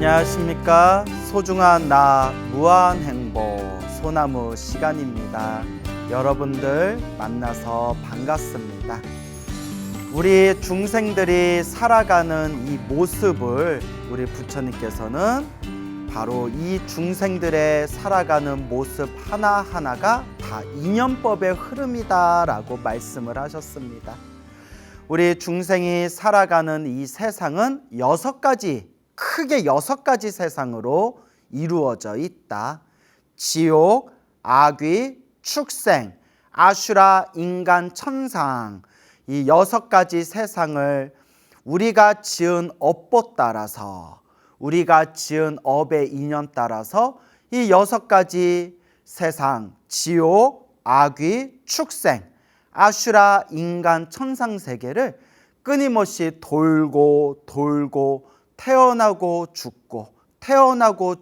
안녕하십니까. 소중한 나 무한행복 소나무 시간입니다. 여러분들 만나서 반갑습니다. 우리 중생들이 살아가는 이 모습을 우리 부처님께서는 바로 이 중생들의 살아가는 모습 하나하나가 다 인연법의 흐름이다 라고 말씀을 하셨습니다. 우리 중생이 살아가는 이 세상은 크게 6가지 세상으로 이루어져 있다. 지옥, 악귀, 축생, 아슈라, 인간, 천상, 이 6가지 세상을 우리가 지은 업보 따라서, 우리가 지은 업의 인연 따라서 이 6가지 세상, 지옥, 악귀, 축생, 아슈라, 인간, 천상 세계를 끊임없이 돌고 태어나고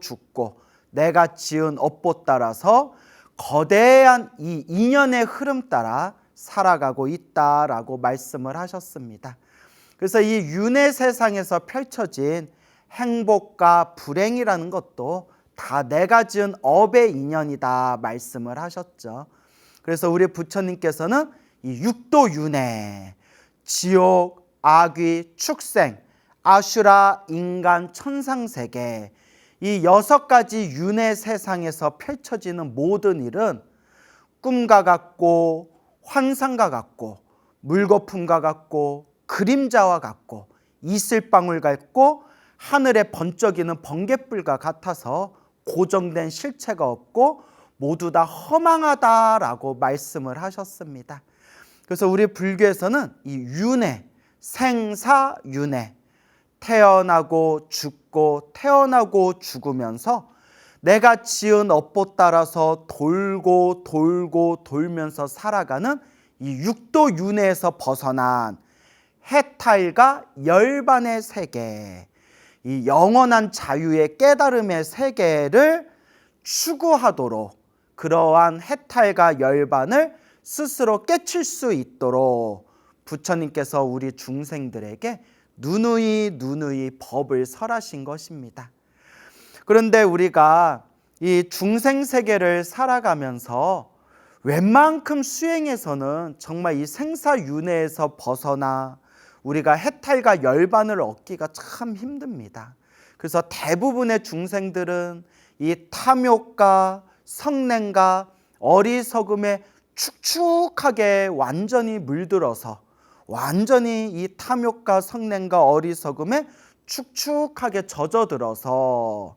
죽고 내가 지은 업보 따라서 거대한 이 인연의 흐름 따라 살아가고 있다라고 말씀을 하셨습니다. 그래서 이 윤회 세상에서 펼쳐진 행복과 불행이라는 것도 다 내가 지은 업의 인연이다 말씀을 하셨죠. 그래서 우리 부처님께서는 이 육도 윤회, 지옥, 악귀, 축생, 아슈라, 인간, 천상세계, 이 6가지 윤회 세상에서 펼쳐지는 모든 일은 꿈과 같고 환상과 같고 물거품과 같고 그림자와 같고 이슬방울 같고 하늘에 번쩍이는 번갯불과 같아서 고정된 실체가 없고 모두 다 허망하다라고 말씀을 하셨습니다. 그래서 우리 불교에서는 이 윤회, 생사윤회, 태어나고 죽고 태어나고 죽으면서 내가 지은 업보 따라서 돌면서 살아가는 이 육도 윤회에서 벗어난 해탈과 열반의 세계, 이 영원한 자유의 깨달음의 세계를 추구하도록 그러한 해탈과 열반을 스스로 깨칠 수 있도록 부처님께서 우리 중생들에게 누누이 법을 설하신 것입니다. 그런데 우리가 이 중생 세계를 살아가면서 웬만큼 수행해서는 정말 이 생사윤회에서 벗어나 우리가 해탈과 열반을 얻기가 참 힘듭니다. 그래서 대부분의 중생들은 이 탐욕과 성냄과 어리석음에 축축하게 완전히 물들어서 완전히 이 탐욕과 성냄과 어리석음에 축축하게 젖어들어서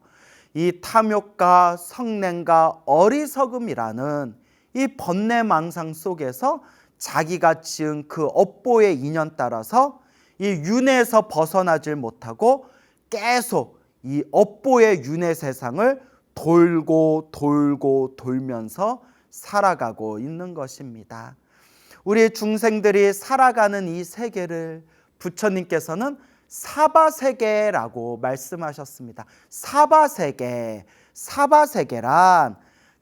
이 탐욕과 성냄과 어리석음이라는 이 번뇌망상 속에서 자기가 지은 그 업보의 인연 따라서 이 윤회에서 벗어나질 못하고 계속 이 업보의 윤회 세상을 돌면서 살아가고 있는 것입니다. 우리 중생들이 살아가는 이 세계를 부처님께서는 사바세계라고 말씀하셨습니다. 사바세계란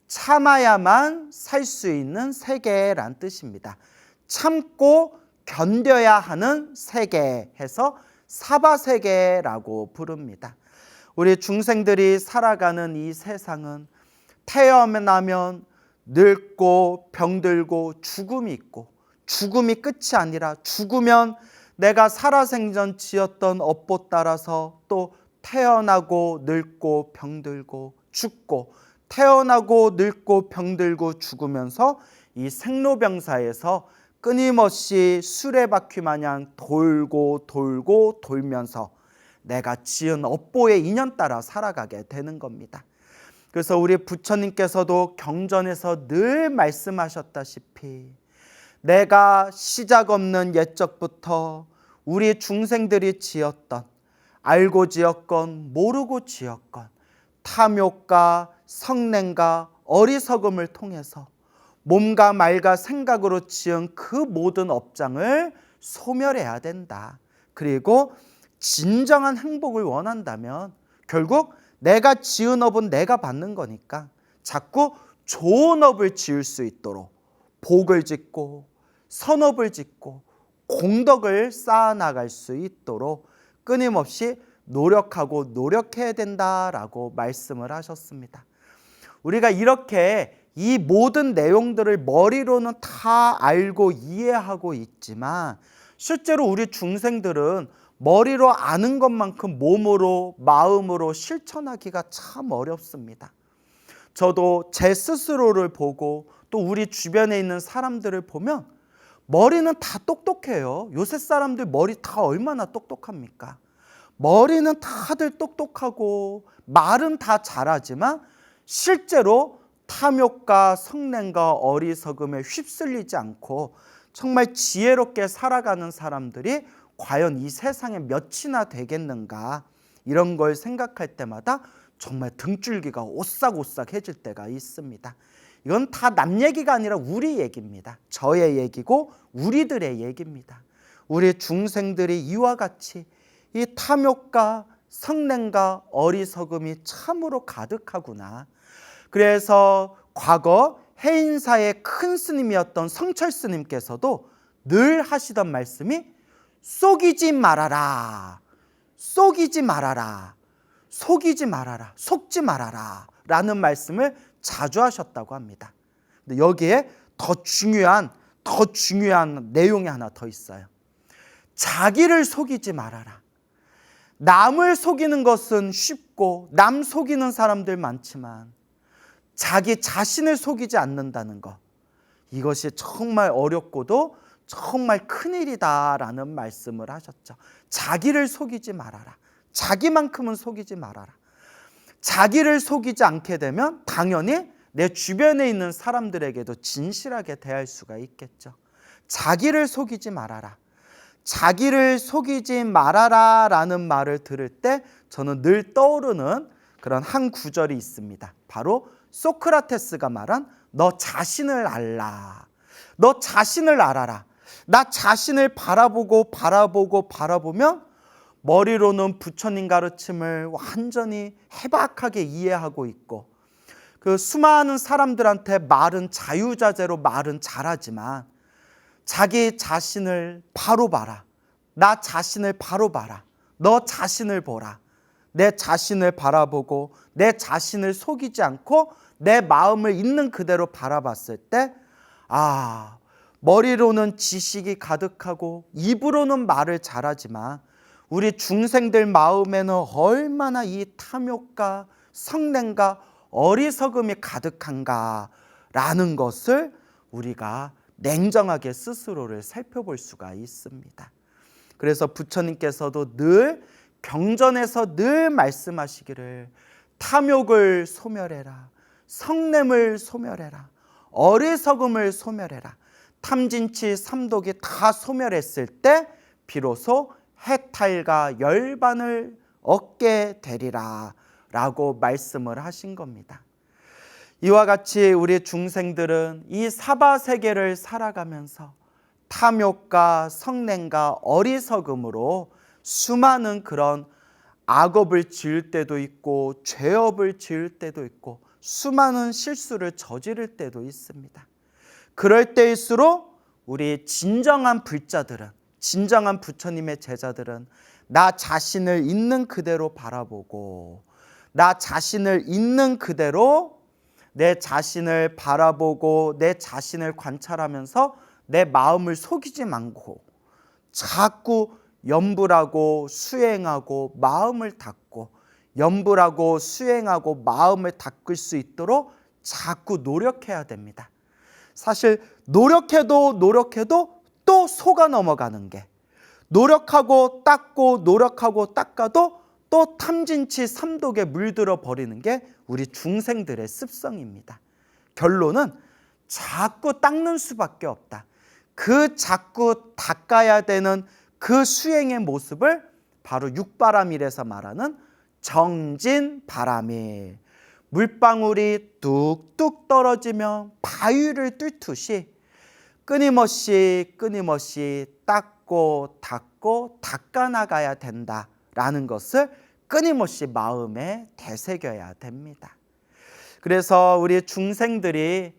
참아야만 살 수 있는 세계란 뜻입니다. 참고 견뎌야 하는 세계 해서 사바세계라고 부릅니다. 우리 중생들이 살아가는 이 세상은 태어나면 늙고 병들고 죽음이 있고 죽음이 끝이 아니라 죽으면 내가 살아생전 지었던 업보 따라서 또 태어나고 늙고 병들고 죽고 태어나고 늙고 병들고 죽으면서 이 생로병사에서 끊임없이 수레바퀴 마냥 돌면서 내가 지은 업보의 인연 따라 살아가게 되는 겁니다. 그래서 우리 부처님께서도 경전에서 늘 말씀하셨다시피 내가 시작 없는 옛적부터 우리 중생들이 지었던 알고 지었건 모르고 지었건 탐욕과 성냄과 어리석음을 통해서 몸과 말과 생각으로 지은 그 모든 업장을 소멸해야 된다. 그리고 진정한 행복을 원한다면 결국 내가 지은 업은 내가 받는 거니까 자꾸 좋은 업을 지을 수 있도록 복을 짓고 선업을 짓고 공덕을 쌓아나갈 수 있도록 끊임없이 노력하고 노력해야 된다라고 말씀을 하셨습니다. 우리가 이렇게 이 모든 내용들을 머리로는 다 알고 이해하고 있지만 실제로 우리 중생들은 머리로 아는 것만큼 몸으로 마음으로 실천하기가 참 어렵습니다. 저도 제 스스로를 보고 또 우리 주변에 있는 사람들을 보면 머리는 다 똑똑해요. 요새 사람들 머리 다 얼마나 똑똑합니까? 머리는 다들 똑똑하고 말은 다 잘하지만 실제로 탐욕과 성냄과 어리석음에 휩쓸리지 않고 정말 지혜롭게 살아가는 사람들이 과연 이 세상에 몇이나 되겠는가, 이런 걸 생각할 때마다 정말 등줄기가 오싹오싹해질 때가 있습니다. 이건 다 남 얘기가 아니라 우리 얘기입니다. 저의 얘기고 우리들의 얘기입니다. 우리 중생들이 이와 같이 이 탐욕과 성냄과 어리석음이 참으로 가득하구나. 그래서 과거 해인사의 큰 스님이었던 성철 스님께서도 늘 하시던 말씀이 속이지 말아라, 속이지 말아라, 속이지 말아라, 속지 말아라 라는 말씀을 자주 하셨다고 합니다. 근데 여기에 더 중요한 내용이 하나 더 있어요. 자기를 속이지 말아라. 남을 속이는 것은 쉽고 남 속이는 사람들 많지만 자기 자신을 속이지 않는다는 것, 이것이 정말 어렵고도 정말 큰일이다라는 말씀을 하셨죠. 자기를 속이지 말아라. 자기만큼은 속이지 말아라. 자기를 속이지 않게 되면 당연히 내 주변에 있는 사람들에게도 진실하게 대할 수가 있겠죠. 자기를 속이지 말아라. 자기를 속이지 말아라 라는 말을 들을 때 저는 늘 떠오르는 그런 한 구절이 있습니다. 바로 소크라테스가 말한 너 자신을 알라. 너 자신을 알아라. 나 자신을 바라보면 머리로는 부처님 가르침을 완전히 해박하게 이해하고 있고 그 수많은 사람들한테 말은 자유자재로 말은 잘하지만 자기 자신을 바로 봐라. 나 자신을 바로 봐라. 너 자신을 보라. 내 자신을 바라보고 내 자신을 속이지 않고 내 마음을 있는 그대로 바라봤을 때 머리로는 지식이 가득하고 입으로는 말을 잘하지만 우리 중생들 마음에는 얼마나 이 탐욕과 성냄과 어리석음이 가득한가라는 것을 우리가 냉정하게 스스로를 살펴볼 수가 있습니다. 그래서 부처님께서도 늘 경전에서 늘 말씀하시기를 탐욕을 소멸해라. 성냄을 소멸해라. 어리석음을 소멸해라. 탐진치 삼독이 다 소멸했을 때 비로소 해탈과 열반을 얻게 되리라 라고 말씀을 하신 겁니다. 이와 같이 우리 중생들은 이 사바세계를 살아가면서 탐욕과 성냄과 어리석음으로 수많은 그런 악업을 지을 때도 있고 죄업을 지을 때도 있고 수많은 실수를 저지를 때도 있습니다. 그럴 때일수록 우리 진정한 불자들은, 진정한 부처님의 제자들은 나 자신을 있는 그대로 바라보고 나 자신을 있는 그대로 내 자신을 바라보고 내 자신을 관찰하면서 내 마음을 속이지 말고 자꾸 염불하고 수행하고 마음을 닫고 염불하고 수행하고 마음을 닦을 수 있도록 자꾸 노력해야 됩니다. 사실 노력해도 또 속아 넘어가는 게, 노력하고 닦아도 또 탐진치 삼독에 물들어 버리는 게 우리 중생들의 습성입니다. 결론은 자꾸 닦는 수밖에 없다. 그 자꾸 닦아야 되는 그 수행의 모습을 바로 육바라밀에서 말하는 정진바라밀, 물방울이 뚝뚝 떨어지며 바위를 뚫듯이 끊임없이 닦고 닦아나가야 된다라는 것을 끊임없이 마음에 되새겨야 됩니다. 그래서 우리 중생들이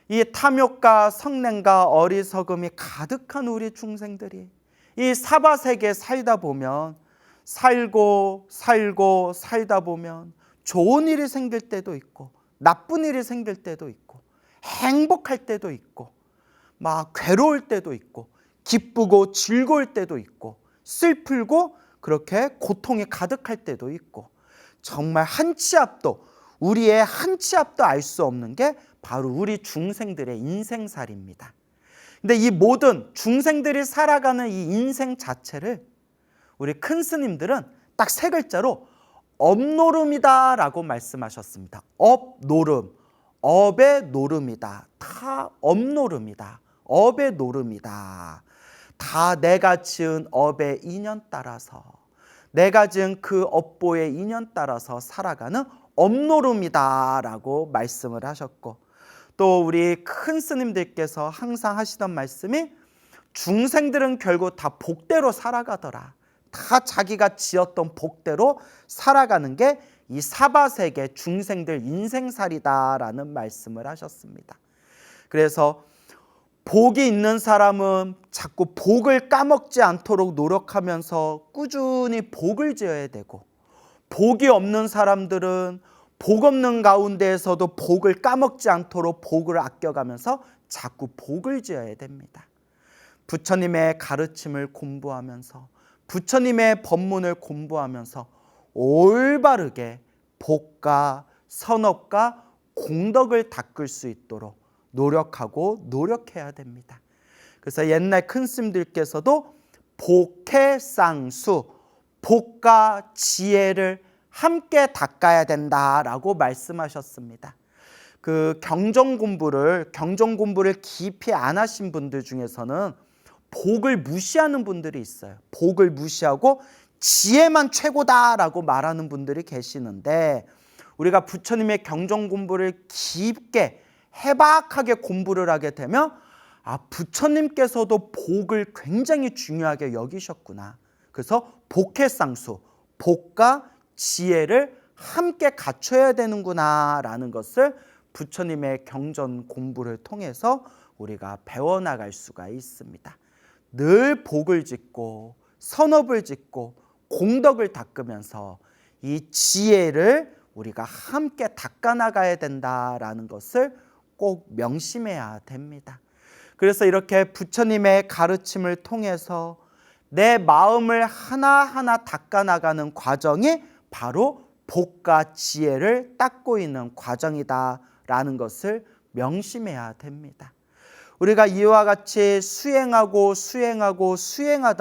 이 탐욕과 성냄과 어리석음이 가득한 우리 중생들이 이 사바세계에 살다 보면 살고 살다 보면 좋은 일이 생길 때도 있고 나쁜 일이 생길 때도 있고 행복할 때도 있고 막 괴로울 때도 있고 기쁘고 즐거울 때도 있고 슬프고 그렇게 고통이 가득할 때도 있고 정말 우리의 한 치 앞도 알 수 없는 게 바로 우리 중생들의 인생살이입니다. 근데 이 모든 중생들이 살아가는 이 인생 자체를 우리 큰 스님들은 딱 세 글자로 업노름이다 라고 말씀하셨습니다. 업노름, 업의 노름이다. 다 업노름이다. 업의 노름이다. 다 내가 지은 업의 인연 따라서, 내가 지은 그 업보의 인연 따라서 살아가는 업노름이다 라고 말씀을 하셨고, 또 우리 큰 스님들께서 항상 하시던 말씀이 중생들은 결국 다 복대로 살아가더라. 다 자기가 지었던 복대로 살아가는 게 이 사바세계 중생들 인생살이다라는 말씀을 하셨습니다. 그래서 복이 있는 사람은 자꾸 복을 까먹지 않도록 노력하면서 꾸준히 복을 지어야 되고, 복이 없는 사람들은 복 없는 가운데에서도 복을 까먹지 않도록 복을 아껴가면서 자꾸 복을 지어야 됩니다. 부처님의 가르침을 공부하면서, 부처님의 법문을 공부하면서 올바르게 복과 선업과 공덕을 닦을 수 있도록 노력해야 됩니다. 그래서 옛날 큰 스님들께서도 복해쌍수, 복과 지혜를 함께 닦아야 된다라고 말씀하셨습니다. 그 경전 공부를 깊이 안 하신 분들 중에서는 복을 무시하는 분들이 있어요. 복을 무시하고 지혜만 최고다라고 말하는 분들이 계시는데, 우리가 부처님의 경전 공부를 깊게 해박하게 공부를 하게 되면 부처님께서도 복을 굉장히 중요하게 여기셨구나. 그래서 복해쌍수, 복과 지혜를 함께 갖춰야 되는구나 라는 것을 부처님의 경전 공부를 통해서 우리가 배워나갈 수가 있습니다. 늘 복을 짓고 선업을 짓고 공덕을 닦으면서 이 지혜를 우리가 함께 닦아나가야 된다라는 것을 꼭 명심해야 됩니다. 그래서 이렇게 부처님의 가르침을 통해서 내 마음을 하나하나 닦아나가는 과정이 바로 복과 지혜를 닦고 있는 과정이다라는 것을 명심해야 됩니다. 우리가 이와 같이 수행하다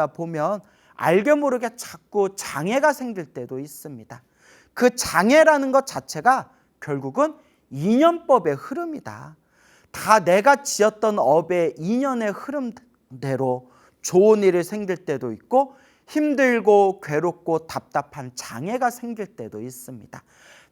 보면 알게 모르게 자꾸 장애가 생길 때도 있습니다. 그 장애라는 것 자체가 결국은 인연법의 흐름이다. 다 내가 지었던 업의 인연의 흐름대로 좋은 일이 생길 때도 있고 힘들고 괴롭고 답답한 장애가 생길 때도 있습니다.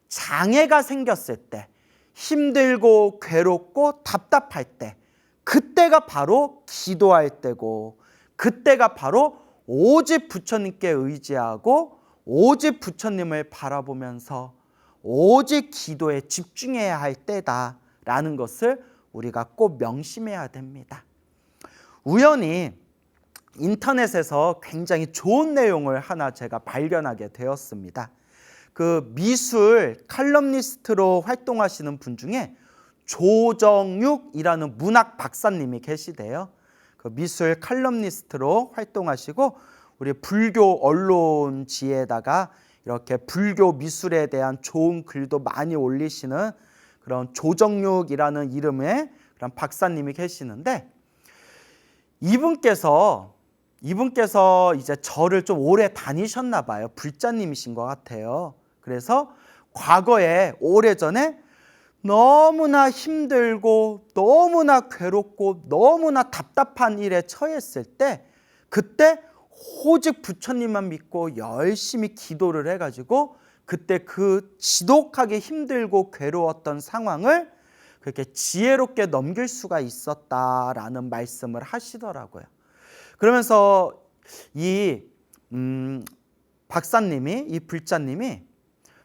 장애가 생겼을 때, 힘들고 괴롭고 답답할 때, 그때가 바로 기도할 때고, 그때가 바로 오직 부처님께 의지하고 오직 부처님을 바라보면서 오직 기도에 집중해야 할 때다라는 것을 우리가 꼭 명심해야 됩니다. 우연히 인터넷에서 굉장히 좋은 내용을 하나 제가 발견하게 되었습니다. 그 미술 칼럼니스트로 활동하시는 분 중에 조정육이라는 문학 박사님이 계시대요. 그 미술 칼럼니스트로 활동하시고 우리 불교 언론지에다가 이렇게 불교 미술에 대한 좋은 글도 많이 올리시는 그런 조정육이라는 이름의 그런 박사님이 계시는데, 이분께서 이제 절을 좀 오래 다니셨나 봐요. 불자님이신 것 같아요. 그래서 과거에 오래전에 너무나 힘들고 너무나 괴롭고 너무나 답답한 일에 처했을 때, 그때 오직 부처님만 믿고 열심히 기도를 해가지고 그때 그 지독하게 힘들고 괴로웠던 상황을 그렇게 지혜롭게 넘길 수가 있었다라는 말씀을 하시더라고요. 그러면서 이 박사님이, 이 불자님이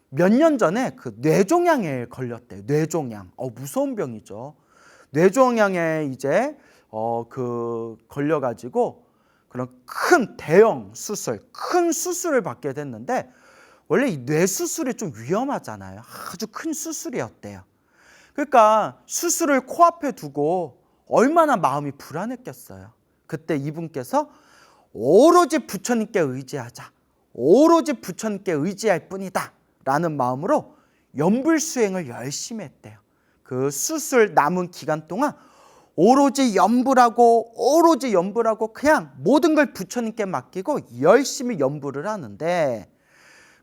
몇 년 전에 그 뇌종양에 걸렸대요. 뇌종양. 무서운 병이죠. 뇌종양에 이제 걸려가지고 그런 큰 대형 수술, 큰 수술을 받게 됐는데 원래 이 뇌 수술이 좀 위험하잖아요. 아주 큰 수술이었대요. 그러니까 수술을 코앞에 두고 얼마나 마음이 불안했겠어요. 그때 이분께서 오로지 부처님께 의지하자. 오로지 부처님께 의지할 뿐이다. 라는 마음으로 연불수행을 열심히 했대요. 그 수술 남은 기간 동안 오로지 연불하고 그냥 모든 걸 부처님께 맡기고 열심히 연불을 하는데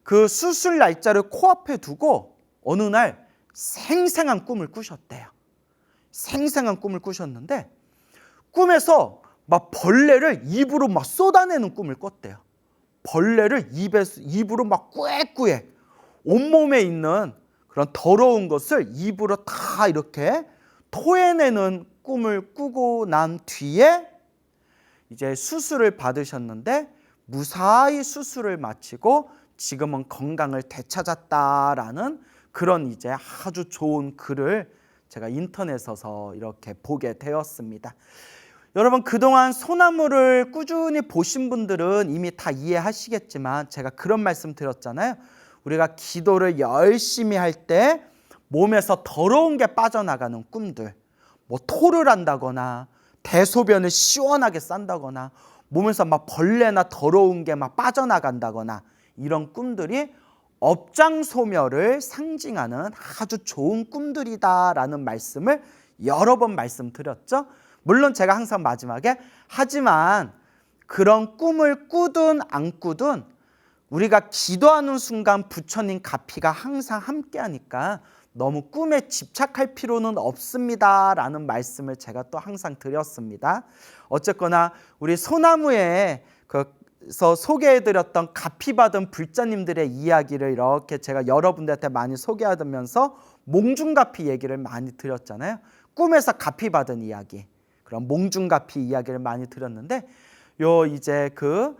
그 수술 날짜를 코앞에 두고 어느 날 생생한 꿈을 꾸셨대요. 생생한 꿈을 꾸셨는데 꿈에서 막 벌레를 입으로 막 쏟아내는 꿈을 꿨대요. 벌레를 입으로 막 꾸액꾸액 온몸에 있는 그런 더러운 것을 입으로 다 이렇게 토해내는 꿈을 꾸고 난 뒤에 이제 수술을 받으셨는데 무사히 수술을 마치고 지금은 건강을 되찾았다라는 그런 이제 아주 좋은 글을 제가 인터넷에서 이렇게 보게 되었습니다. 여러분 그동안 소나무를 꾸준히 보신 분들은 이미 다 이해하시겠지만 제가 그런 말씀 드렸잖아요. 우리가 기도를 열심히 할 때 몸에서 더러운 게 빠져나가는 꿈들, 뭐 토를 한다거나 대소변을 시원하게 싼다거나 몸에서 막 벌레나 더러운 게 막 빠져나간다거나 이런 꿈들이 업장소멸을 상징하는 아주 좋은 꿈들이다라는 말씀을 여러 번 말씀드렸죠. 물론 제가 항상 마지막에 하지만 그런 꿈을 꾸든 안 꾸든 우리가 기도하는 순간 부처님 가피가 항상 함께하니까 너무 꿈에 집착할 필요는 없습니다라는 말씀을 제가 또 항상 드렸습니다. 어쨌거나 우리 소나무에 그래서 소개해드렸던 가피받은 불자님들의 이야기를 이렇게 제가 여러분들한테 많이 소개하면서 몽중가피 얘기를 많이 드렸잖아요. 꿈에서 가피받은 이야기, 그런 몽중가피 이야기를 많이 드렸는데 요 이제 그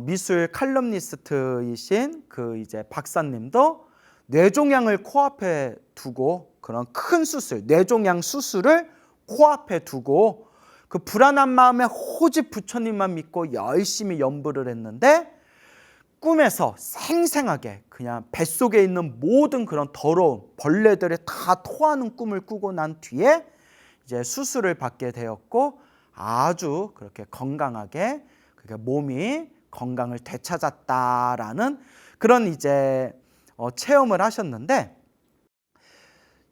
미술 칼럼니스트이신 그 이제 박사님도 뇌종양을 코앞에 두고 그런 큰 수술, 뇌종양 수술을 코앞에 두고 그 불안한 마음에 오직 부처님만 믿고 열심히 연불을 했는데 꿈에서 생생하게 그냥 뱃속에 있는 모든 그런 더러운 벌레들이 다 토하는 꿈을 꾸고 난 뒤에 이제 수술을 받게 되었고 아주 그렇게 건강하게 몸이 건강을 되찾았다라는 그런 이제 체험을 하셨는데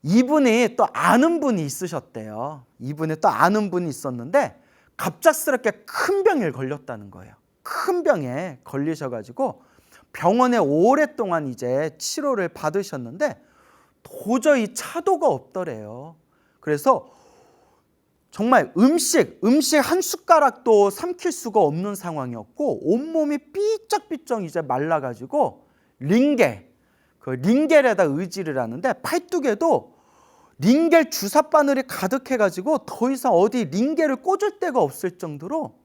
이분이 또 아는 분이 있으셨대요. 이분이 또 아는 분이 있었는데 갑작스럽게 큰 병에 걸렸다는 거예요. 큰 병에 걸리셔가지고 병원에 오랫동안 이제 치료를 받으셨는데 도저히 차도가 없더래요. 그래서 정말 음식 한 숟가락도 삼킬 수가 없는 상황이었고 온몸이 삐쩍삐쩍 이제 말라가지고 링겔에다 의지를 하는데 팔뚝에도 링겔 주사바늘이 가득해가지고 더 이상 어디 링겔을 꽂을 데가 없을 정도로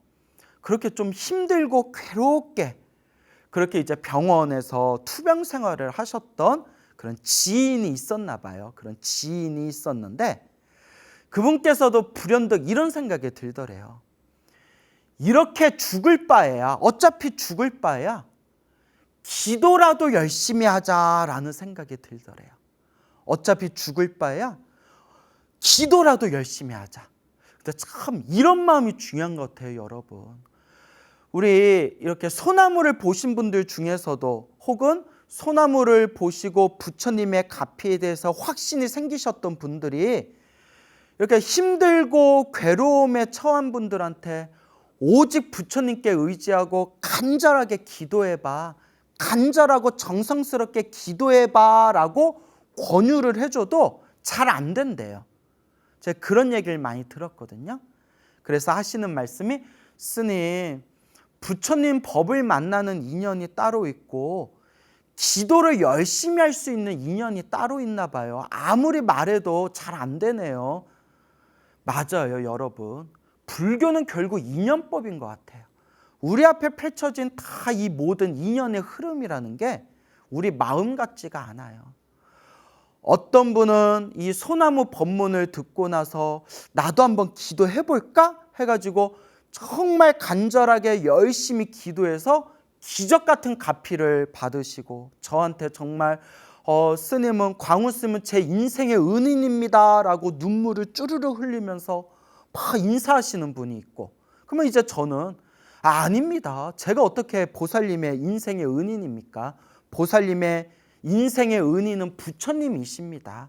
그렇게 좀 힘들고 괴롭게 그렇게 이제 병원에서 투병 생활을 하셨던 그런 지인이 있었나 봐요. 그런 지인이 있었는데 그분께서도 불현듯 이런 생각이 들더래요. 이렇게 죽을 바에야 어차피 죽을 바에야 기도라도 열심히 하자라는 생각이 들더래요. 어차피 죽을 바에야 기도라도 열심히 하자. 근데 참 이런 마음이 중요한 것 같아요, 여러분. 우리 이렇게 소나무를 보신 분들 중에서도 혹은 소나무를 보시고 부처님의 가피에 대해서 확신이 생기셨던 분들이 이렇게 힘들고 괴로움에 처한 분들한테 오직 부처님께 의지하고 간절하게 기도해봐. 간절하고 정성스럽게 기도해봐 라고 권유를 해줘도 잘 안 된대요. 제가 그런 얘기를 많이 들었거든요. 그래서 하시는 말씀이 스님, 부처님 법을 만나는 인연이 따로 있고 기도를 열심히 할 수 있는 인연이 따로 있나 봐요. 아무리 말해도 잘 안 되네요. 맞아요, 여러분. 불교는 결국 인연법인 것 같아요. 우리 앞에 펼쳐진 다 이 모든 인연의 흐름이라는 게 우리 마음 같지가 않아요. 어떤 분은 이 소나무 법문을 듣고 나서 나도 한번 기도해볼까? 해가지고 정말 간절하게 열심히 기도해서 기적 같은 가피를 받으시고 저한테 정말 스님은 광우 스님은 제 인생의 은인입니다 라고 눈물을 쭈르르 흘리면서 막 인사하시는 분이 있고, 그러면 이제 저는 아닙니다. 제가 어떻게 보살님의 인생의 은인입니까? 보살님의 인생의 은인은 부처님이십니다.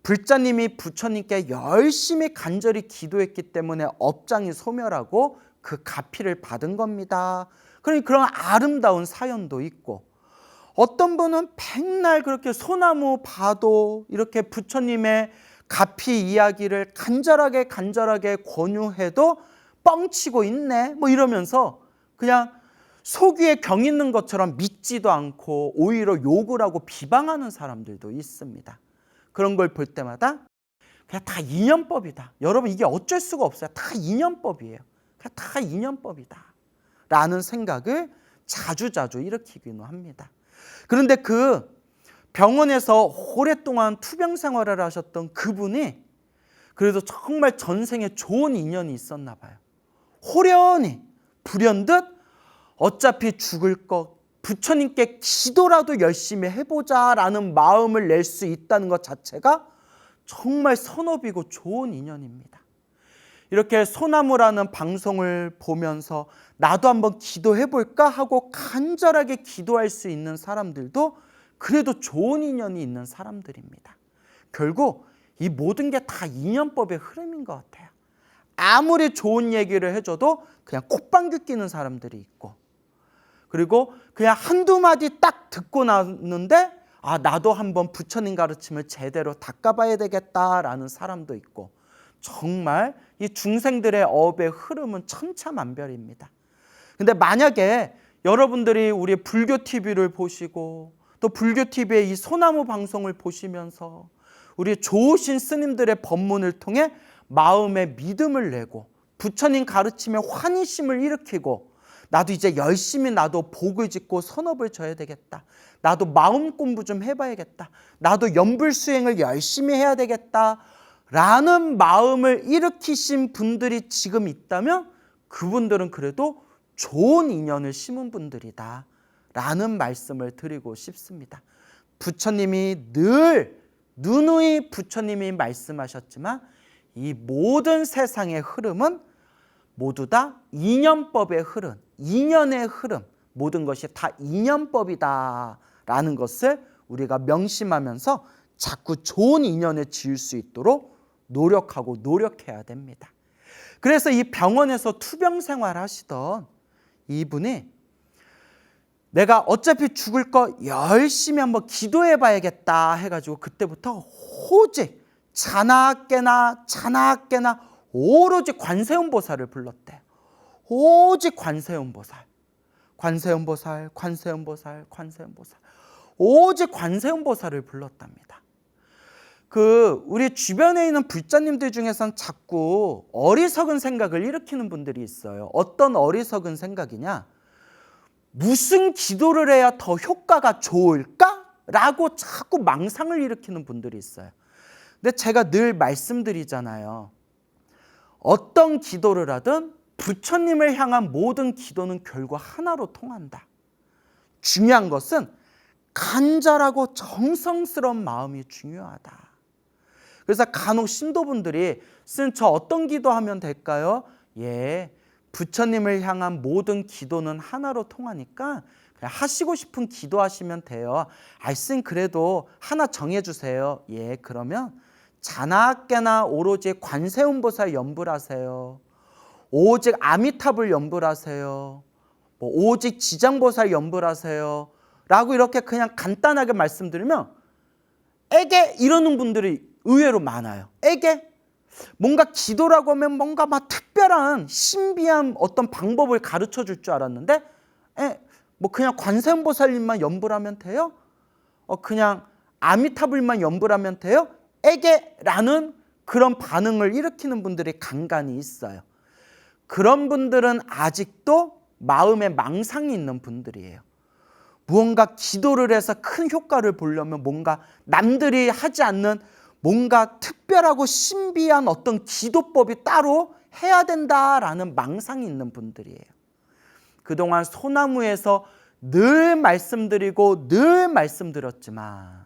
불자님이 부처님께 열심히 간절히 기도했기 때문에 업장이 소멸하고 그 가피를 받은 겁니다. 그러니 그런 아름다운 사연도 있고, 어떤 분은 백날 그렇게 소나무 봐도 이렇게 부처님의 가피 이야기를 간절하게 권유해도 뻥치고 있네 뭐 이러면서 그냥 속위에 경 있는 것처럼 믿지도 않고 오히려 욕을 하고 비방하는 사람들도 있습니다. 그런 걸 볼 때마다 그냥 다 인연법이다. 여러분 이게 어쩔 수가 없어요. 다 인연법이에요. 그냥 다 인연법이다 라는 생각을 자주자주 일으키기는 합니다. 그런데 그 병원에서 오랫동안 투병 생활을 하셨던 그분이 그래도 정말 전생에 좋은 인연이 있었나 봐요. 호련히 불현듯 어차피 죽을 것 부처님께 기도라도 열심히 해보자라는 마음을 낼 수 있다는 것 자체가 정말 선업이고 좋은 인연입니다. 이렇게 소나무라는 방송을 보면서 나도 한번 기도해볼까 하고 간절하게 기도할 수 있는 사람들도 그래도 좋은 인연이 있는 사람들입니다. 결국 이 모든 게 다 인연법의 흐름인 것 같아요. 아무리 좋은 얘기를 해줘도 그냥 콧방귀 뀌는 사람들이 있고, 그리고 그냥 한두 마디 딱 듣고 나는데 나도 한번 부처님 가르침을 제대로 닦아봐야 되겠다라는 사람도 있고, 정말 이 중생들의 업의 흐름은 천차만별입니다. 근데 만약에 여러분들이 우리 불교 TV를 보시고 또 불교 TV의 이 소나무 방송을 보시면서 우리 좋으신 스님들의 법문을 통해 마음의 믿음을 내고 부처님 가르침에 환희심을 일으키고 나도 이제 열심히 나도 복을 짓고 선업을 져야 되겠다. 나도 마음 공부 좀 해봐야겠다. 나도 연불수행을 열심히 해야 되겠다. 라는 마음을 일으키신 분들이 지금 있다면 그분들은 그래도 좋은 인연을 심은 분들이다 라는 말씀을 드리고 싶습니다. 부처님이 늘 누누이 부처님이 말씀하셨지만 이 모든 세상의 흐름은 모두 다 인연법의 흐름, 인연의 흐름, 모든 것이 다 인연법이다 라는 것을 우리가 명심하면서 자꾸 좋은 인연을 지을 수 있도록 노력해야 됩니다. 그래서 이 병원에서 투병 생활하시던 이분이 내가 어차피 죽을 거 열심히 한번 기도해 봐야겠다 해가지고 그때부터 오직 자나깨나 오로지 관세음보살을 불렀대. 오직 관세음보살. 오직 관세음보살을 불렀답니다. 우리 주변에 있는 불자님들 중에서는 자꾸 어리석은 생각을 일으키는 분들이 있어요. 어떤 어리석은 생각이냐? 무슨 기도를 해야 더 효과가 좋을까? 라고 자꾸 망상을 일으키는 분들이 있어요. 근데 제가 늘 말씀드리잖아요. 어떤 기도를 하든 부처님을 향한 모든 기도는 결국 하나로 통한다. 중요한 것은 간절하고 정성스러운 마음이 중요하다. 그래서 간혹 신도분들이 쓴 저 어떤 기도하면 될까요? 부처님을 향한 모든 기도는 하나로 통하니까 그냥 하시고 싶은 기도하시면 돼요. 쓴 그래도 하나 정해주세요. 그러면 자나깨나 오로지 관세음보살 연불 하세요. 오직 아미타불 연불 하세요. 오직 지장보살 연불 하세요. 라고 이렇게 그냥 간단하게 말씀드리면 에게 이러는 분들이 의외로 많아요. 에게 뭔가 기도라고 하면 뭔가 막 특별한 신비한 어떤 방법을 가르쳐 줄 줄 알았는데 그냥 관세음보살님만 연불하면 돼요? 그냥 아미타불만 연불하면 돼요? 에게라는 그런 반응을 일으키는 분들이 간간히 있어요. 그런 분들은 아직도 마음에 망상이 있는 분들이에요. 무언가 기도를 해서 큰 효과를 보려면 뭔가 남들이 하지 않는 뭔가 특별하고 신비한 어떤 기도법이 따로 해야 된다라는 망상이 있는 분들이에요. 그동안 소나무에서 늘 말씀드리고 늘 말씀드렸지만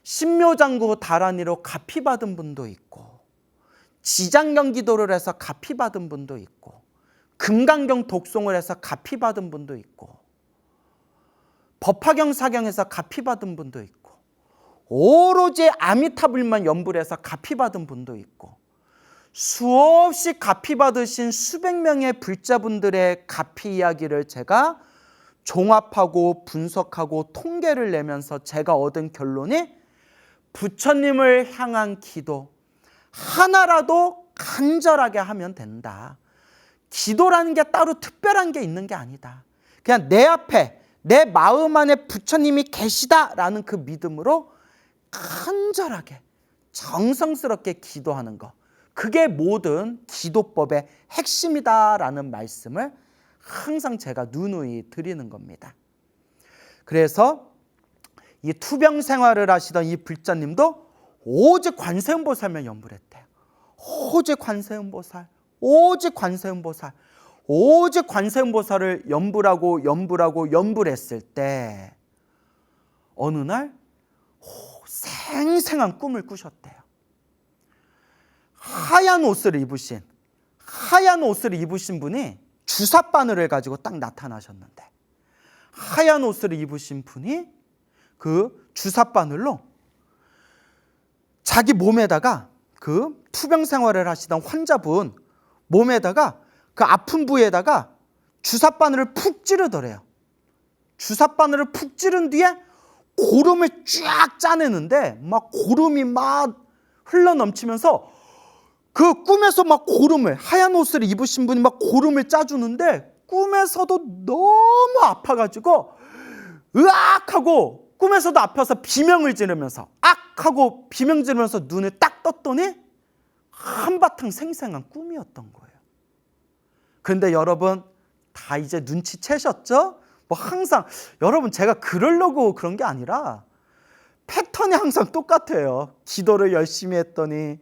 신묘장구 다란이로 가피 받은 분도 있고 지장경 기도를 해서 가피 받은 분도 있고 금강경 독송을 해서 가피 받은 분도 있고 법화경 사경에서 가피 받은 분도 있고 오로지 아미타불만 연불 해서 가피 받은 분도 있고 수없이 가피 받으신 수백 명의 불자분들의 가피 이야기를 제가 종합하고 분석하고 통계를 내면서 제가 얻은 결론이 부처님을 향한 기도 하나라도 간절하게 하면 된다. 기도라는 게 따로 특별한 게 있는 게 아니다. 그냥 내 앞에 내 마음 안에 부처님이 계시다라는 그 믿음으로 간절하게 정성스럽게 기도하는 것, 그게 모든 기도법의 핵심이다라는 말씀을 항상 제가 누누이 드리는 겁니다. 그래서 이 투병 생활을 하시던 이 불자님도 오직 관세음보살만 연불했대요. 오직 관세음보살, 오직 관세음보살, 오직 관세음보살을 연불했을 때 어느 날 생생한 꿈을 꾸셨대요. 하얀 옷을 입으신 분이 주삿바늘을 가지고 딱 나타나셨는데, 하얀 옷을 입으신 분이 그 주삿바늘로 자기 몸에다가 그 투병 생활을 하시던 환자분 몸에다가 그 아픈 부위에다가 주삿바늘을 푹 찌르더래요. 주삿바늘을 푹 찌른 뒤에 고름을 쫙 짜내는데 막 고름이 막 흘러넘치면서 그 꿈에서 막 고름을, 하얀 옷을 입으신 분이 막 고름을 짜주는데 꿈에서도 너무 아파가지고 으악 하고 꿈에서도 아파서 비명을 지르면서 악 하고 비명 지르면서 눈을 딱 떴더니 한바탕 생생한 꿈이었던 거예요. 그런데 여러분 다 이제 눈치채셨죠? 뭐 항상 여러분 제가 그러려고 그런 게 아니라 패턴이 항상 똑같아요. 기도를 열심히 했더니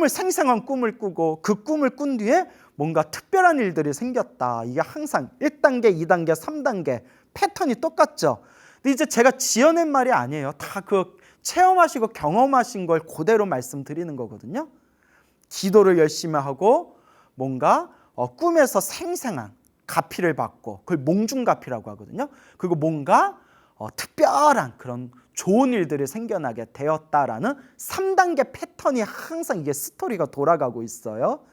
생생한 꿈을 꾸고 그 꿈을 꾼 뒤에 뭔가 특별한 일들이 생겼다. 이게 항상 1단계, 2단계, 3단계 패턴이 똑같죠. 근데 이제 제가 지어낸 말이 아니에요. 다 그 체험하시고 경험하신 걸 그대로 말씀드리는 거거든요. 기도를 열심히 하고 뭔가 꿈에서 생생한 가피를 받고 그걸 몽중가피라고 하거든요. 그리고 뭔가 특별한 그런 좋은 일들이 생겨나게 되었다라는 3단계 패턴이 항상 이게 스토리가 돌아가고 있어요.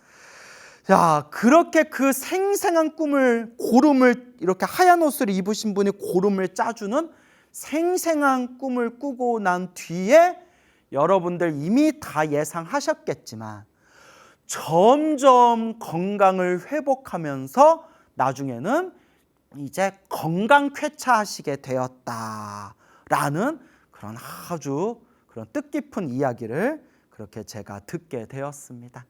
자, 그렇게 그 생생한 꿈을, 고름을, 이렇게 하얀 옷을 입으신 분이 고름을 짜주는 생생한 꿈을 꾸고 난 뒤에 여러분들 이미 다 예상하셨겠지만 점점 건강을 회복하면서 나중에는 이제 건강 쾌차하시게 되었다라는 그런 아주 그런 뜻깊은 이야기를 그렇게 제가 듣게 되었습니다.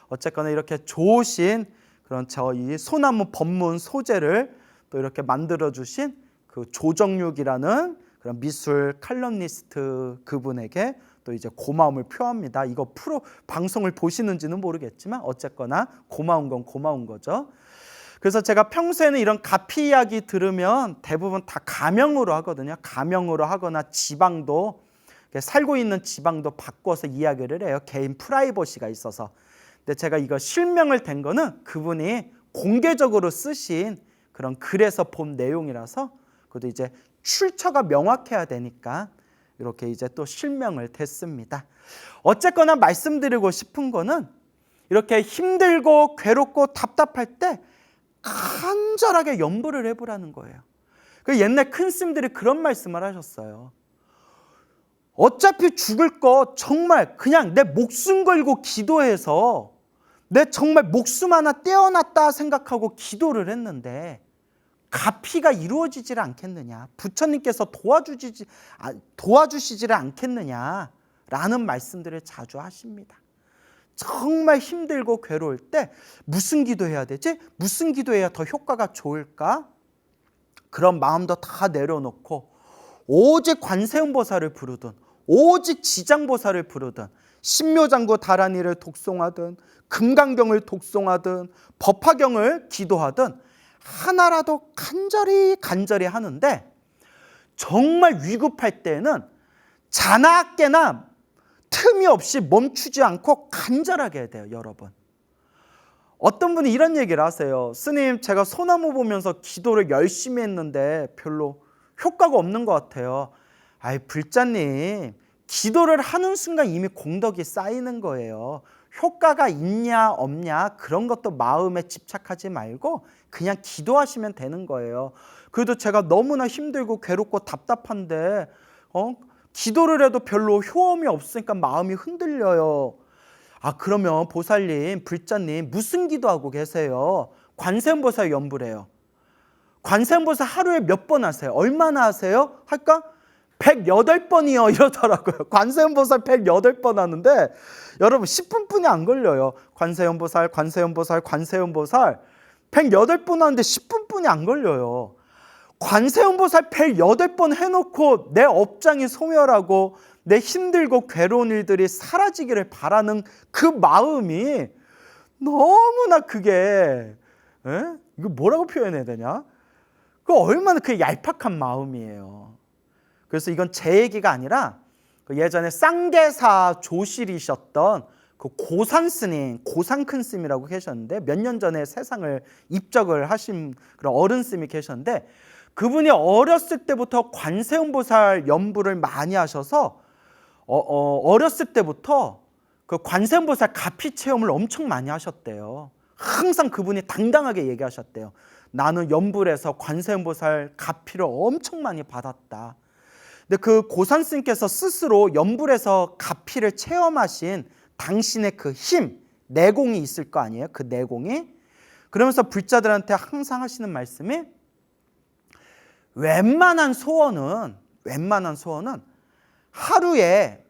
어쨌거나 이렇게 좋으신 그런 저희 소나무 법문 소재를 또 이렇게 만들어 주신 그 조정육이라는 그런 미술 칼럼니스트 그분에게 또 이제 고마움을 표합니다. 이거 방송을 보시는지는 모르겠지만 어쨌거나 고마운 건 고마운 거죠. 그래서 제가 평소에는 이런 가피 이야기 들으면 대부분 다 가명으로 하거든요. 가명으로 하거나 지방도, 살고 있는 지방도 바꿔서 이야기를 해요. 개인 프라이버시가 있어서. 근데 제가 이거 실명을 댄 거는 그분이 공개적으로 쓰신 그런 글에서 본 내용이라서, 그것도 이제 출처가 명확해야 되니까 이렇게 이제 또 실명을 댔습니다. 어쨌거나 말씀드리고 싶은 거는 이렇게 힘들고 괴롭고 답답할 때 간절하게 연불을 해보라는 거예요. 그 옛날 큰 스님들이 그런 말씀을 하셨어요. 어차피 죽을 거 정말 그냥 내 목숨 걸고 기도해서 내 정말 목숨 하나 떼어놨다 생각하고 기도를 했는데 가피가 이루어지질 않겠느냐, 부처님께서 도와주시지를 않겠느냐라는 말씀들을 자주 하십니다. 정말 힘들고 괴로울 때 무슨 기도해야 되지? 무슨 기도해야 더 효과가 좋을까? 그런 마음도 다 내려놓고 오직 관세음보살을 부르든 오직 지장보살을 부르든 신묘장구 다란이를 독송하든 금강경을 독송하든 법화경을 기도하든 하나라도 간절히 하는데 정말 위급할 때는 자나 깨나 틈이 없이 멈추지 않고 간절하게 해야 돼요, 여러분. 어떤 분이 이런 얘기를 하세요. 스님, 제가 소나무 보면서 기도를 열심히 했는데 별로 효과가 없는 것 같아요. 아이, 불자님, 기도를 하는 순간 이미 공덕이 쌓이는 거예요. 효과가 있냐 없냐 그런 것도 마음에 집착하지 말고 그냥 기도하시면 되는 거예요. 그래도 제가 너무나 힘들고 괴롭고 답답한데 기도를 해도 별로 효험이 없으니까 마음이 흔들려요. 아, 그러면 보살님, 불자님 무슨 기도하고 계세요? 관세음보살 연불해요. 관세음보살 하루에 몇 번 하세요? 얼마나 하세요? 할까? 108번이요 이러더라고요. 관세음보살 108번 하는데 여러분 10분뿐이 안 걸려요. 관세음보살 108번 하는데 10분뿐이 안 걸려요. 관세음보살 108번 해놓고 내 업장이 소멸하고 내 힘들고 괴로운 일들이 사라지기를 바라는 그 마음이 너무나 그게 이거 뭐라고 표현해야 되냐? 그 얼마나 그 얄팍한 마음이에요. 그래서 이건 제 얘기가 아니라 예전에 쌍계사 조실이셨던 그 고산 스님, 고산 큰 스님이라고 계셨는데 몇 년 전에 세상을 입적을 하신 그런 어른 스님이 계셨는데 그분이 어렸을 때부터 관세음보살 연불을 많이 하셔서 어렸을 때부터 그 관세음보살 가피 체험을 엄청 많이 하셨대요. 항상 그분이 당당하게 얘기하셨대요. 나는 연불에서 관세음보살 가피를 엄청 많이 받았다. 근데 그 고산 스님께서 스스로 연불에서 가피를 체험하신 당신의 그 힘, 내공이 있을 거 아니에요? 그 내공이. 그러면서 불자들한테 항상 하시는 말씀이 웬만한 소원은 하루에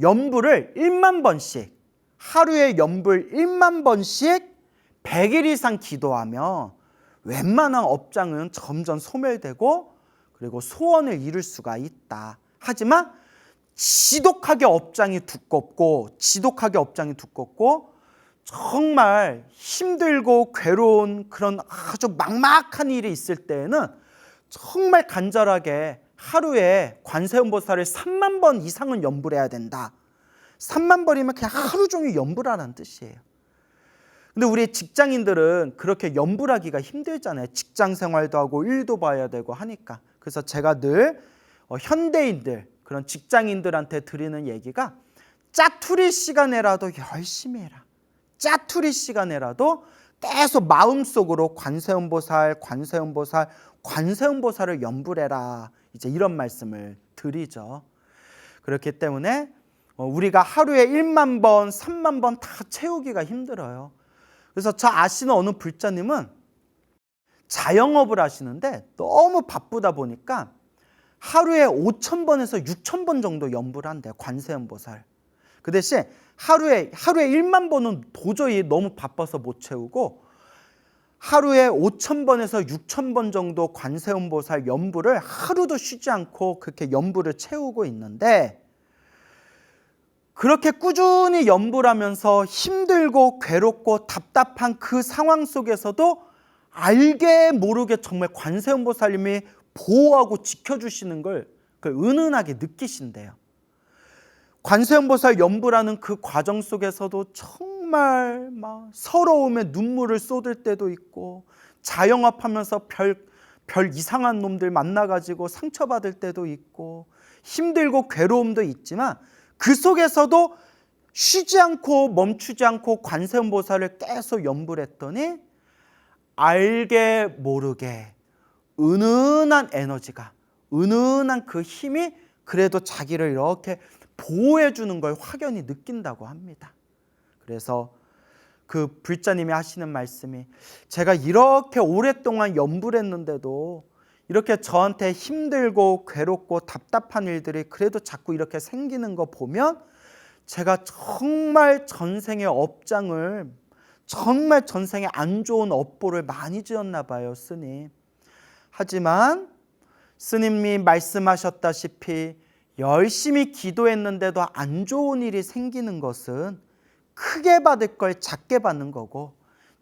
연불을 1만 번씩, 하루에 연불 1만 번씩 100일 이상 기도하면 웬만한 업장은 점점 소멸되고 그리고 소원을 이룰 수가 있다. 하지만 지독하게 업장이 두껍고 정말 힘들고 괴로운 그런 아주 막막한 일이 있을 때에는 정말 간절하게 하루에 관세음보살을 3만 번 이상은 연불해야 된다. 3만 번이면 그냥 하루 종일 연불하라는 뜻이에요. 근데 우리 직장인들은 그렇게 연불하기가 힘들잖아요. 직장 생활도 하고 일도 봐야 되고 하니까. 그래서 제가 늘 현대인들, 그런 직장인들한테 드리는 얘기가 짜투리 시간에라도 열심히 해라. 짜투리 시간에라도 계속 마음속으로 관세음보살을 연불해라. 이제 이런 말씀을 드리죠. 그렇기 때문에 우리가 하루에 1만 번, 3만 번 다 채우기가 힘들어요. 그래서 저 아시는 어느 불자님은 자영업을 하시는데 너무 바쁘다 보니까 하루에 5,000번에서 6,000번 정도 연불을 한대요. 관세음보살. 그 대신 하루에 1만 번은 도저히 너무 바빠서 못 채우고 하루에 5,000번에서 6,000번 정도 관세음보살 연불을 하루도 쉬지 않고 그렇게 연불을 채우고 있는데 그렇게 꾸준히 연불하면서 힘들고 괴롭고 답답한 그 상황 속에서도 알게 모르게 정말 관세음보살님이 보호하고 지켜주시는 걸 은은하게 느끼신대요. 관세음보살 연불하는 그 과정 속에서도 정말 막 서러움에 눈물을 쏟을 때도 있고 자영업하면서 별 이상한 놈들 만나가지고 상처받을 때도 있고 힘들고 괴로움도 있지만 그 속에서도 쉬지 않고 멈추지 않고 관세음보살을 계속 연불했더니 알게 모르게 은은한 에너지가, 은은한 그 힘이 그래도 자기를 이렇게 보호해 주는 걸 확연히 느낀다고 합니다. 그래서 그 불자님이 하시는 말씀이 제가 이렇게 오랫동안 연불했는데도 이렇게 저한테 힘들고 괴롭고 답답한 일들이 그래도 자꾸 이렇게 생기는 거 보면 제가 정말 전생의 업장을 정말 전생에 안 좋은 업보를 많이 지었나 봐요, 스님. 하지만 스님이 말씀하셨다시피 열심히 기도했는데도 안 좋은 일이 생기는 것은 크게 받을 걸 작게 받는 거고,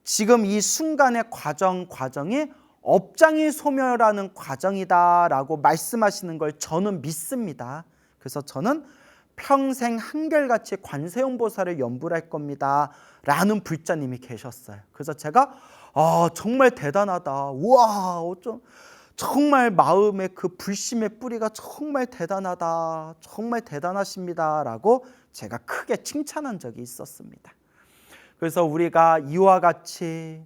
지금 이 순간의 과정이 업장이 소멸하는 과정이다라고 말씀하시는 걸 저는 믿습니다. 그래서 저는 평생 한결같이 관세음보살을 염불할 겁니다 라는 불자님이 계셨어요. 그래서 제가 정말 대단하다, 우와, 정말 마음의 그 불심의 뿌리가 정말 대단하다, 정말 대단하십니다 라고 제가 크게 칭찬한 적이 있었습니다. 그래서 우리가 이와 같이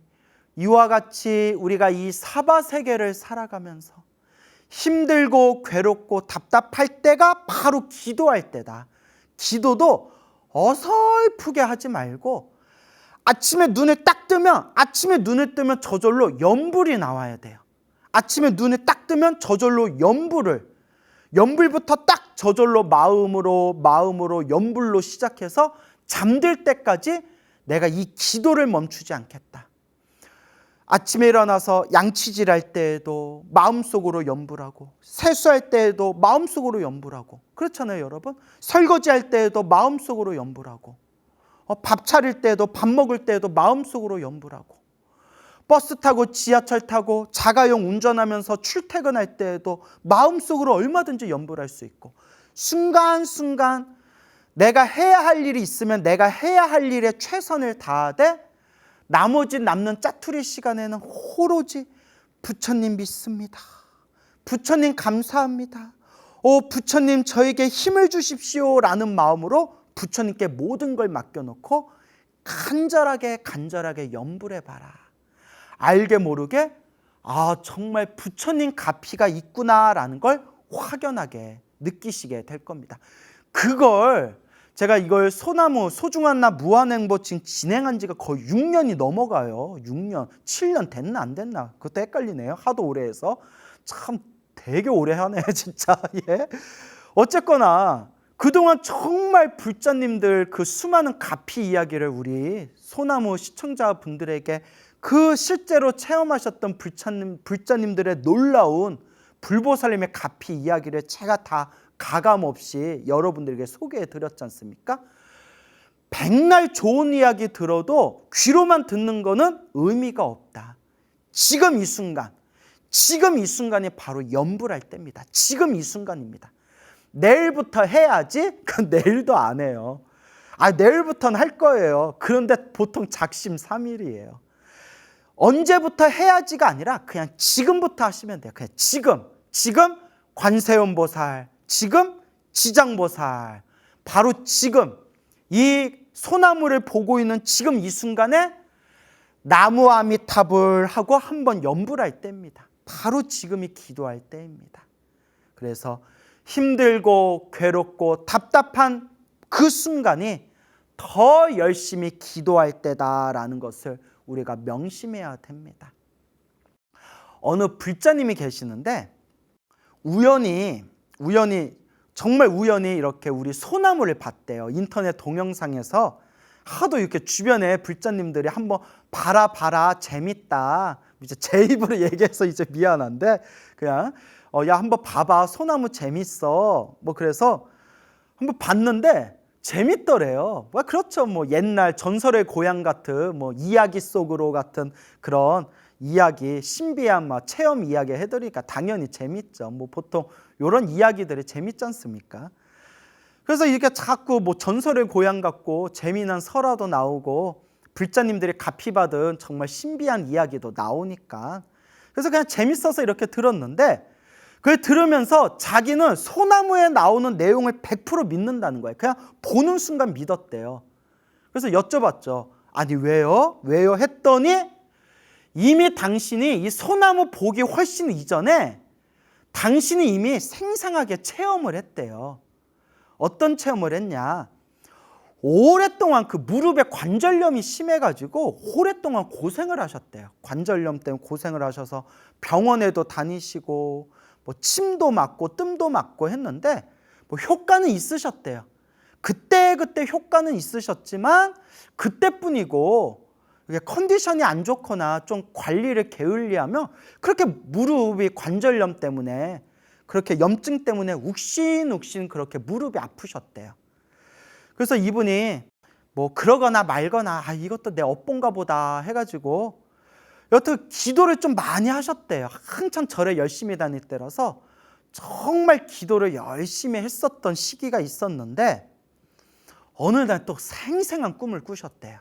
우리가 이 사바세계를 살아가면서 힘들고 괴롭고 답답할 때가 바로 기도할 때다. 기도도 어설프게 하지 말고 아침에 눈을 뜨면 저절로 염불이 나와야 돼요. 아침에 눈을 딱 뜨면 저절로 염불부터 딱 저절로 마음으로 염불로 시작해서 잠들 때까지 내가 이 기도를 멈추지 않겠다. 아침에 일어나서 양치질할 때에도 마음속으로 염불하고, 세수할 때에도 마음속으로 염불하고, 그렇잖아요 여러분. 설거지할 때에도 마음속으로 염불하고, 밥 차릴 때에도, 밥 먹을 때에도 마음속으로 염불하고, 버스 타고 지하철 타고 자가용 운전하면서 출퇴근할 때에도 마음속으로 얼마든지 염불할 수 있고, 순간순간 내가 해야 할 일이 있으면 내가 해야 할 일에 최선을 다하되, 나머지 남는 짜투리 시간에는 오로지 부처님 믿습니다, 부처님 감사합니다, 부처님 저에게 힘을 주십시오 라는 마음으로 부처님께 모든 걸 맡겨놓고 간절하게 염불해봐라. 알게 모르게 정말 부처님 가피가 있구나라는 걸 확연하게 느끼시게 될 겁니다. 그걸 제가 이걸 소중한나 무한행보 지금 진행한 지가 거의 6년이 넘어가요. 6년, 7년 됐나 안 됐나? 그것도 헷갈리네요. 하도 오래 해서. 참 되게 오래 하네 진짜. 예. 어쨌거나 그동안 정말 불자님들 그 수많은 가피 이야기를 우리 소나무 시청자분들에게 그 실제로 체험하셨던 불자님들의 놀라운 불보살님의 가피 이야기를 제가 다 가감없이 여러분들에게 소개해 드렸지 않습니까? 백날 좋은 이야기 들어도 귀로만 듣는 거는 의미가 없다. 지금 이 순간이 바로 염불할 때입니다. 지금 이 순간입니다. 내일부터 해야지? 그 내일도 안 해요. 내일부터는 할 거예요. 그런데 보통 작심삼일이에요. 언제부터 해야지가 아니라 그냥 지금부터 하시면 돼요. 그냥 지금 관세음보살, 지금 지장보살, 바로 지금 이 소나무를 보고 있는 지금 이 순간에 나무 아미타불 하고 한번 염불할 때입니다. 바로 지금이 기도할 때입니다. 그래서 힘들고 괴롭고 답답한 그 순간이 더 열심히 기도할 때다라는 것을 우리가 명심해야 됩니다. 어느 불자님이 계시는데 우연히 정말 우연히 이렇게 우리 소나무를 봤대요. 인터넷 동영상에서 하도 이렇게 주변에 불자님들이 한번 봐라 재밌다. 이제 제 입으로 얘기해서 이제 미안한데 그냥 야 한번 봐봐 소나무 재밌어. 그래서 한번 봤는데 재밌더래요. 그렇죠. 옛날 전설의 고향 같은 이야기 속으로 같은 그런 이야기, 신비한 체험 이야기 해드리니까 당연히 재밌죠. 보통 이런 이야기들이 재밌지 않습니까? 그래서 이렇게 자꾸 전설의 고향 같고 재미난 설화도 나오고 불자님들이 가피받은 정말 신비한 이야기도 나오니까 그래서 그냥 재밌어서 이렇게 들었는데 그걸 들으면서 자기는 소나무에 나오는 내용을 100% 믿는다는 거예요. 그냥 보는 순간 믿었대요. 그래서 여쭤봤죠. 아니 왜요? 했더니 이미 당신이 이 소나무 보기 훨씬 이전에 당신이 이미 생생하게 체험을 했대요. 어떤 체험을 했냐? 오랫동안 그 무릎에 관절염이 심해가지고 오랫동안 고생을 하셨대요. 관절염 때문에 고생을 하셔서 병원에도 다니시고 침도 맞고 뜸도 맞고 했는데 효과는 있으셨대요. 그때 효과는 있으셨지만 그때뿐이고 컨디션이 안 좋거나 좀 관리를 게을리하면 그렇게 무릎이 관절염 때문에 그렇게 염증 때문에 욱신욱신 그렇게 무릎이 아프셨대요. 그래서 이분이 뭐 그러거나 말거나 이것도 내 업본가 보다 해가지고 여튼 기도를 좀 많이 하셨대요. 한창 절에 열심히 다닐 때라서 정말 기도를 열심히 했었던 시기가 있었는데 어느 날 또 생생한 꿈을 꾸셨대요.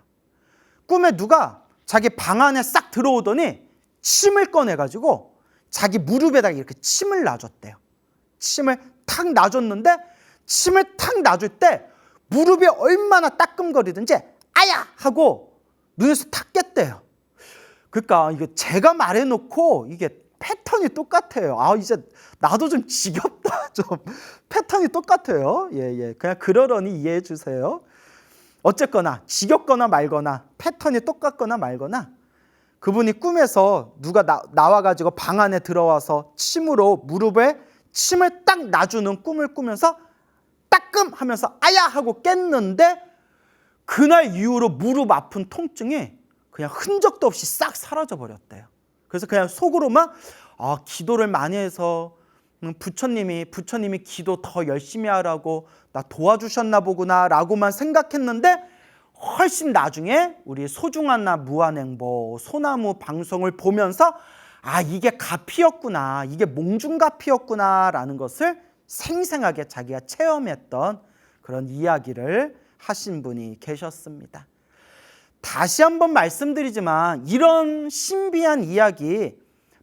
꿈에 누가 자기 방 안에 싹 들어오더니 침을 꺼내가지고 자기 무릎에다가 이렇게 침을 놔줬대요. 침을 탁 놔줬는데 침을 탁 놔줄 때 무릎이 얼마나 따끔거리든지 아야! 하고 눈에서 탁 깼대요. 그러니까 이게 제가 말해놓고 이게 패턴이 똑같아요. 이제 나도 좀 지겹다. 좀 패턴이 똑같아요. 예. 그냥 그러려니 이해해 주세요. 어쨌거나 지겹거나 말거나 패턴이 똑같거나 말거나 그분이 꿈에서 누가 나와가지고 방 안에 들어와서 침으로 무릎에 침을 딱 놔주는 꿈을 꾸면서 따끔 하면서 아야! 하고 깼는데 그날 이후로 무릎 아픈 통증이 그냥 흔적도 없이 싹 사라져 버렸대요. 그래서 그냥 속으로만 기도를 많이 해서 부처님이 기도 더 열심히 하라고 나 도와주셨나 보구나 라고만 생각했는데 훨씬 나중에 우리 소중한 나 무한행보 소나무 방송을 보면서 이게 가피였구나, 이게 몽중가피였구나 라는 것을 생생하게 자기가 체험했던 그런 이야기를 하신 분이 계셨습니다. 다시 한번 말씀드리지만 이런 신비한 이야기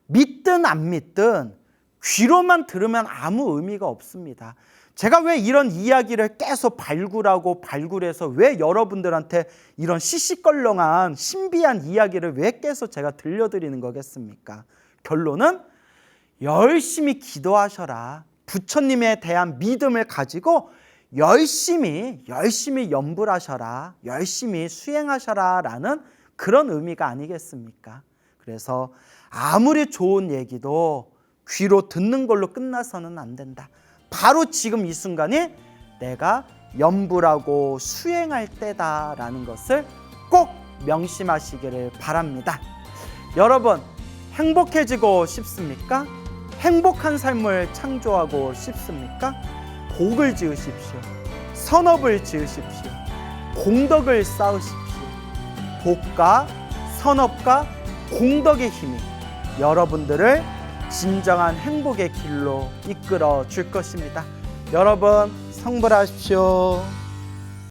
믿든 안 믿든 귀로만 들으면 아무 의미가 없습니다. 제가 왜 이런 이야기를 계속 발굴해서 왜 여러분들한테 이런 시시껄렁한 신비한 이야기를 왜 계속 제가 들려드리는 거겠습니까? 결론은 열심히 기도하셔라. 부처님에 대한 믿음을 가지고 열심히 염불하셔라. 열심히 수행하셔라 라는 그런 의미가 아니겠습니까? 그래서 아무리 좋은 얘기도 귀로 듣는 걸로 끝나서는 안 된다. 바로 지금 이 순간이 내가 염불하고 수행할 때다라는 것을 꼭 명심하시기를 바랍니다. 여러분, 행복해지고 싶습니까? 행복한 삶을 창조하고 싶습니까? 복을 지으십시오. 선업을 지으십시오. 공덕을 쌓으십시오. 복과 선업과 공덕의 힘이 여러분들을 진정한 행복의 길로 이끌어 줄 것입니다. 여러분, 성불하십시오.